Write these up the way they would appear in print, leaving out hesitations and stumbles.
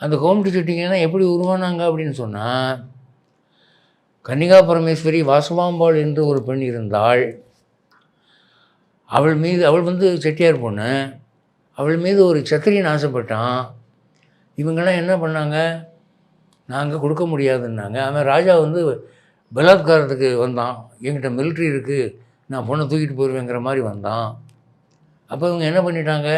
அந்த கோமட்டி செட்டிங்கன்னா எப்படி உருவானாங்க அப்படின்னு சொன்னால், கன்னிகா பரமேஸ்வரி வாசவாம்பாள் என்று ஒரு பெண் இருந்தாள். அவள் வந்து செட்டியார் பொண்ணு. அவள் மீது ஒரு சத்திரியன் ஆசைப்பட்டான். இவங்கெல்லாம் என்ன பண்ணாங்க, நாங்கள் கொடுக்க முடியாதுன்னாங்க. அவன் ராஜா வந்து பலாத்காரத்துக்கு வந்தான். என்கிட்ட மிலிட்ரி இருக்குது, நான் பொண்ணை தூக்கிட்டு போயிடுவேங்கிற மாதிரி வந்தான். அப்போ இவங்க என்ன பண்ணிட்டாங்க,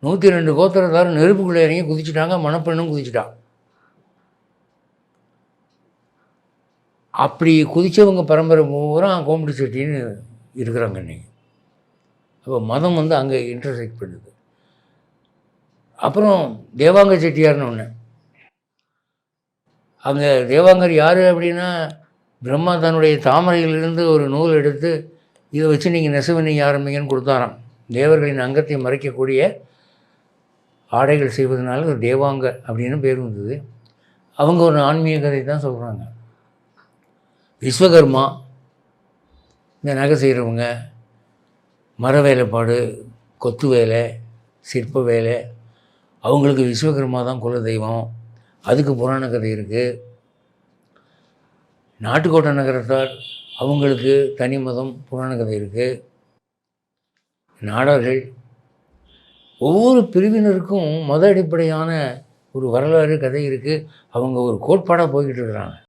102 கோத்திரத்தாரும் நெருப்புக்குள்ளே இறங்கி குதிச்சுட்டாங்க. மணப்பெண்ணும் குதிச்சுட்டான். அப்படி குதித்தவங்க பரம்பரை பூரா கோமட்டி செட்டின்னு இருக்கிறாங்க இன்றைக்கி. அப்போ மதம் வந்து அங்கே இன்டர்செக்ட் பண்ணுது. அப்புறம் தேவாங்க செட்டியார்னு ஒன்று. அங்கே தேவாங்கர் யார் அப்படின்னா, பிரம்மா தன்னுடைய தாமரையிலிருந்து ஒரு நூல் எடுத்து இதை வச்சு நீங்கள் நெசவு நெய்ய ஆரம்பிங்கன்னு கொடுத்தாராம். தேவர்களின் அங்கத்தை மறைக்கக்கூடிய ஆடைகள் செய்வதனால ஒரு தேவாங்க அப்படின்னு பேர் வந்தது. அவங்க ஒரு ஆன்மீக கதை தான் சொல்கிறாங்க. விஸ்வகர்மா, இந்த நகை செய்கிறவங்க, மர வேலைப்பாடு, கொத்து வேலை, சிற்ப வேலை, அவங்களுக்கு விஸ்வகர்மா தான் குலதெய்வம். அதுக்கு புராண கதை இருக்குது. நாட்டுக்கோட்டை நகரத்தார், அவங்களுக்கு தனி மதம், புராண கதை இருக்குது. நாடார்கள், ஒவ்வொரு பிரிவினருக்கும் மத அடிப்படையான ஒரு வரலாறு கதை இருக்குது. அவங்க ஒரு கோட்பாடாக போய்கிட்டு இருக்கிறாங்க.